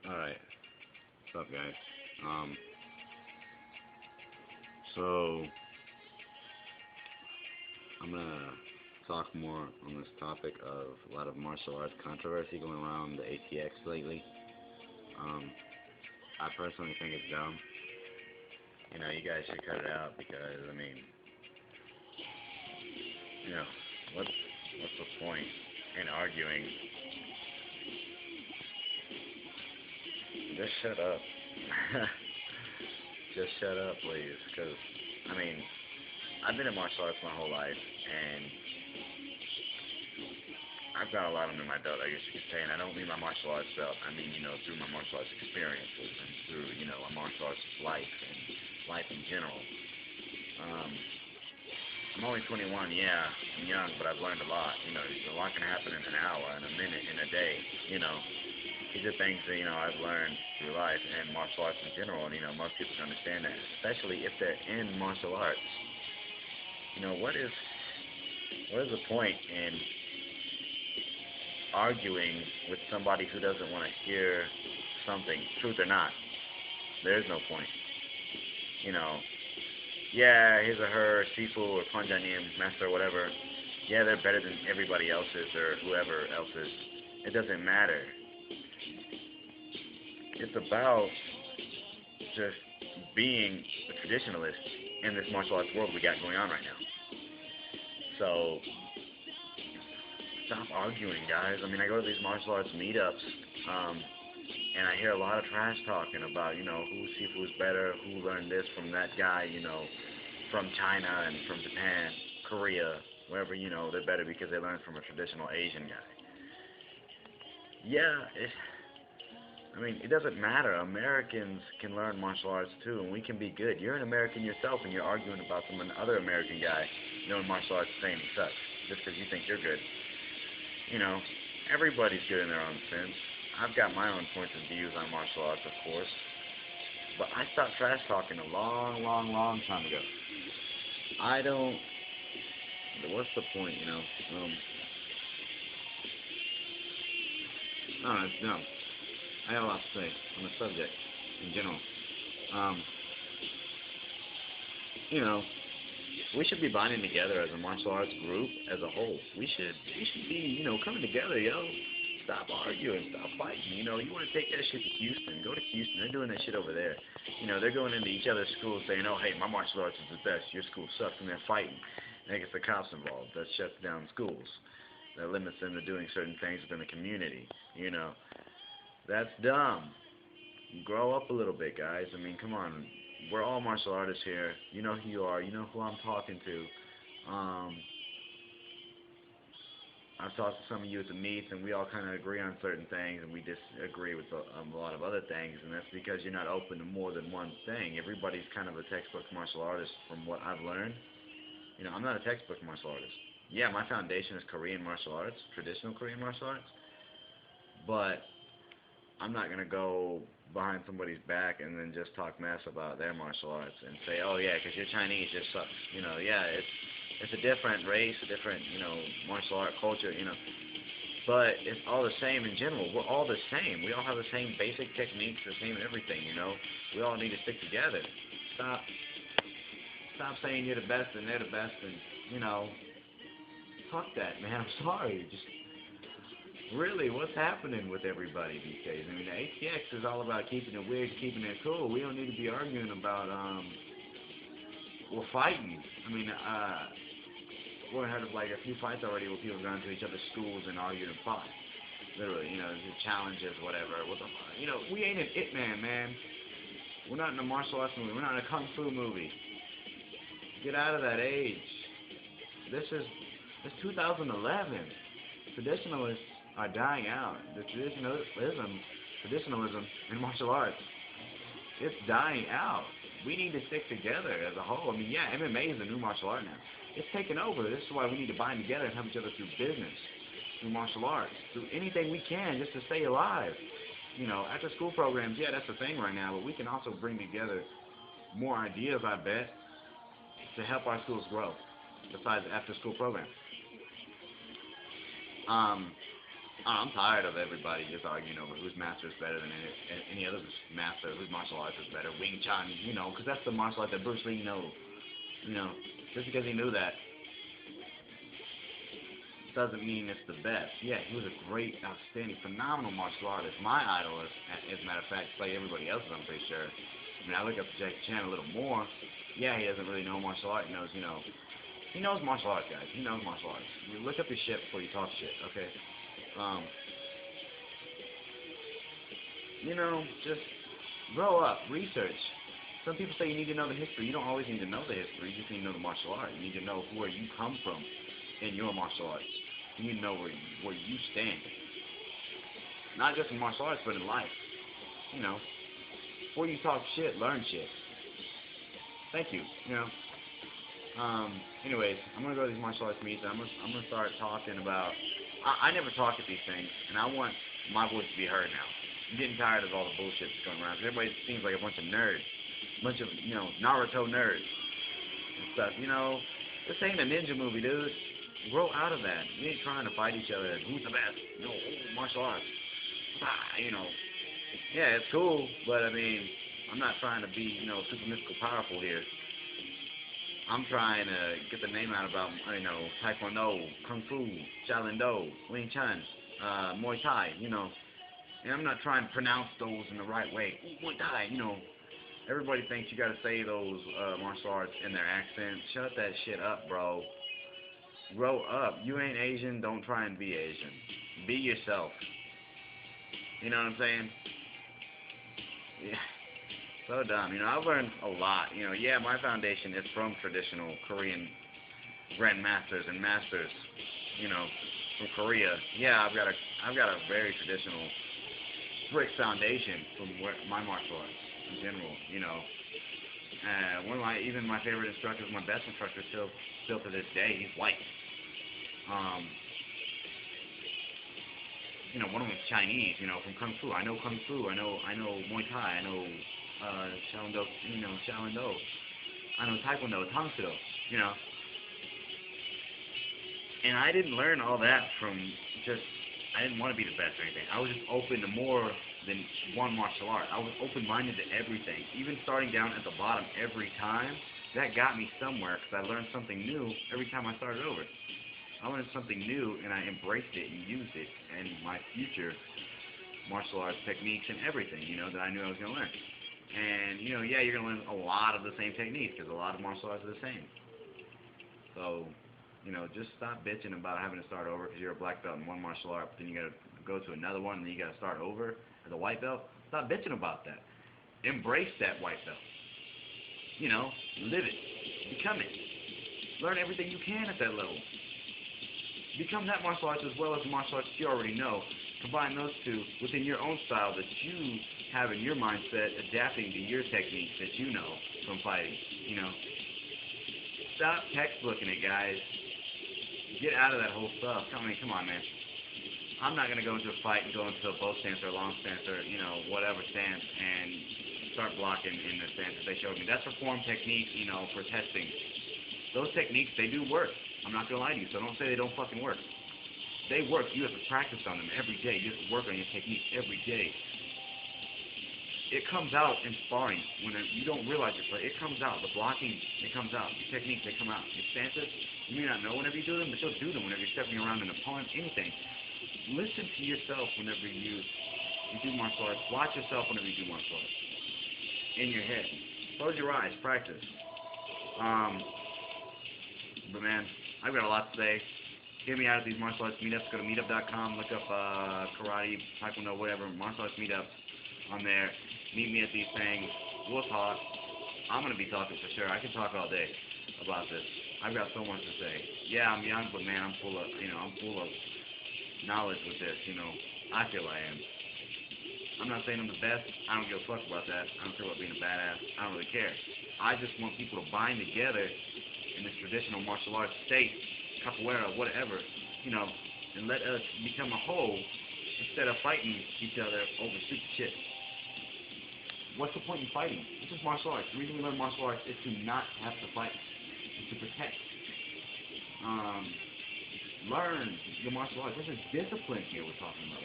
Alright, what's up, guys? Um, so, I'm gonna talk more on this topic of a lot of martial arts controversy going around the ATX lately. Um, I personally think it's dumb. You guys should cut it out because, you know, what's the point in arguing? Just shut up. Just shut up, please, because, I mean, I've been in martial arts my whole life, and I've got a lot under my belt, I guess you could say, and I don't mean my martial arts belt. I mean, through my martial arts experiences and through, a martial arts life and life in general. Um, I'm only 21, yeah, I'm young, but I've learned a lot. A lot can happen in an hour, in a minute, in a day. These are things that, I've learned through life and martial arts in general, and, most people can understand that, especially if they're in martial arts. What is the point in arguing with somebody who doesn't want to hear something, truth or not? There is no point. You know, yeah, his or her, Sifu or Panjanim, master or whatever, yeah, they're better than everybody else's or whoever else's. It doesn't matter. It's about just being a traditionalist in this martial arts world we got going on right now. So stop arguing, guys. I go to these martial arts meetups, and I hear a lot of trash talking about, who Sifu's better, who learned this from that guy, from China and from Japan, Korea, wherever, they're better because they learned from a traditional Asian guy. Yeah, it doesn't matter. Americans can learn martial arts too, and we can be good. You're an American yourself, and you're arguing about some other American guy knowing martial arts saying he sucks just because you think you're good. You know, everybody's good in their own sense. I've got my own points of views on martial arts, of course, but I stopped trash talking a long, long, long time ago. I don't. What's the point? No, it's dumb. I have a lot to say on the subject in general. Um, you know, we should be bonding together as a martial arts group as a whole. We should be, coming together, yo. Stop arguing, stop fighting. You want to take that shit to Houston, go to Houston. They're doing that shit over there. They're going into each other's schools saying, oh, hey, my martial arts is the best. Your school sucks, and they're fighting. That gets the cops involved. That shuts down schools. That limits them to doing certain things within the community. That's dumb. Grow up a little bit, guys. Come on. We're all martial artists here. You know who you are. You know who I'm talking to. I've talked to some of you at the meets, and we all kind of agree on certain things, and we disagree with a lot of other things, and that's because you're not open to more than one thing. Everybody's kind of a textbook martial artist from what I've learned. I'm not a textbook martial artist. Yeah, my foundation is Korean martial arts, traditional Korean martial arts, but I'm not gonna go behind somebody's back and then just talk mess about their martial arts and say, oh yeah, because you're Chinese, just sucks. Yeah, it's a different race, a different martial art culture, but it's all the same in general. We're all the same. We all have the same basic techniques, the same everything. We all need to stick together. Stop, stop saying you're the best and they're the best, and fuck that, man. I'm sorry. Just really, what's happening with everybody these days? The ATX is all about keeping it weird, keeping it cool. We don't need to be arguing about, we're fighting. We've heard of like a few fights already where people have gone to each other's schools and argued and fought. Literally, challenges, whatever. We ain't an It Man. We're not in a martial arts movie. We're not in a kung fu movie. Get out of that age. It's 2011. Traditionalists are dying out. The traditionalism in martial arts, it's dying out. We need to stick together as a whole. Yeah, MMA is a new martial art now. It's taken over. This is why we need to bind together and help each other through business, through martial arts, through anything we can just to stay alive. After school programs, yeah, that's the thing right now, but we can also bring together more ideas, I bet, to help our schools grow, besides after school programs. I'm tired of everybody just arguing over whose master is better than any other master, whose martial arts is better. Wing Chun, because that's the martial art that Bruce Lee knows. Just because he knew that doesn't mean it's the best. Yeah, he was a great, outstanding, phenomenal martial artist. My idol, as a matter of fact, like everybody else's, I'm pretty sure. I mean, I look up to Jackie Chan a little more. Yeah, he doesn't really know martial art. He knows, he knows martial arts, guys. He knows martial arts. You look up your shit before you talk shit, okay? Just grow up, research. Some people say you need to know the history. You don't always need to know the history. You just need to know the martial art. You need to know where you come from in your martial arts. You need to know where you stand. Not just in martial arts, but in life. Before you talk shit, learn shit. Thank you. Anyways, I'm gonna go to these martial arts meets. And I'm gonna start talking about. I never talk at these things, and I want my voice to be heard now. I'm getting tired of all the bullshit that's going around. Everybody seems like a bunch of nerds, a bunch of Naruto nerds and stuff. This ain't a ninja movie, dude. Grow out of that. You ain't trying to fight each other. Who's the best? Martial arts. Yeah, it's cool, but I mean, I'm not trying to be super mystical powerful here. I'm trying to get the name out about, Taekwondo, Kung Fu, Shaolin Do, Wing Chun, Muay Thai, And I'm not trying to pronounce those in the right way. Muay Thai, Everybody thinks you gotta say those martial arts in their accent. Shut that shit up, bro. Grow up. You ain't Asian, don't try and be Asian. Be yourself. You know what I'm saying? Yeah. So dumb. I've learned a lot. Yeah, my foundation is from traditional Korean grandmasters and masters, from Korea. Yeah, I've got a very traditional brick foundation from my martial arts in general, one of my favorite instructors, my best instructor still to this day, he's white. One of them is Chinese, from Kung Fu. I know Kung Fu, I know Muay Thai, I know Shaolin Do, Shaolin Do. I know Taekwondo, Tang Soo Do, And I didn't learn all that from I didn't want to be the best or anything. I was just open to more than one martial art. I was open-minded to everything. Even starting down at the bottom every time, that got me somewhere because I learned something new every time I started over. I learned something new and I embraced it and used it in my future martial arts techniques and everything, that I knew I was going to learn. And, yeah, you're going to learn a lot of the same techniques because a lot of martial arts are the same. So, just stop bitching about having to start over because you're a black belt in one martial art, but then you got to go to another one and then you got to start over as a white belt. Stop bitching about that. Embrace that white belt. Live it. Become it. Learn everything you can at that level. Become that martial arts as well as the martial arts you already know. Combine those two within your own style that you have in your mindset, adapting to your techniques that you know from fighting. Stop textbooking it, guys. Get out of that whole stuff. Come on, man. I'm not going to go into a fight and go into a bow stance or a long stance or, whatever stance and start blocking in the stance that they showed me. That's a form technique, for testing. Those techniques, they do work. I'm not going to lie to you, so don't say they don't fucking work. They work. You have to practice on them every day. You have to work on your techniques every day. It comes out in sparring when you don't realize it, but it comes out. The blocking, it comes out. The techniques, they come out. Your stances, you may not know whenever you do them, but you'll do them whenever you're stepping around an opponent, anything. Listen to yourself whenever you do martial arts. Watch yourself whenever you do martial arts. In your head. Close your eyes. Practice. But man, I've got a lot to say. Get me out of these martial arts meetups. Go to meetup.com. Look up karate, taekwondo, whatever. Martial arts meetups on there. Meet me at these things. We'll talk. I'm going to be talking for sure. I can talk all day about this. I've got so much to say. Yeah, I'm young, but man, I'm full of knowledge with this. I feel I am. I'm not saying I'm the best. I don't give a fuck about that. I don't care about being a badass. I don't really care. I just want people to bind together in this traditional martial arts state, capoeira, whatever, and let us become a whole instead of fighting each other over stupid shit. What's the point in fighting? This is martial arts. The reason we learn martial arts is to not have to fight. It's to protect. learn your martial arts. This is discipline here we're talking about.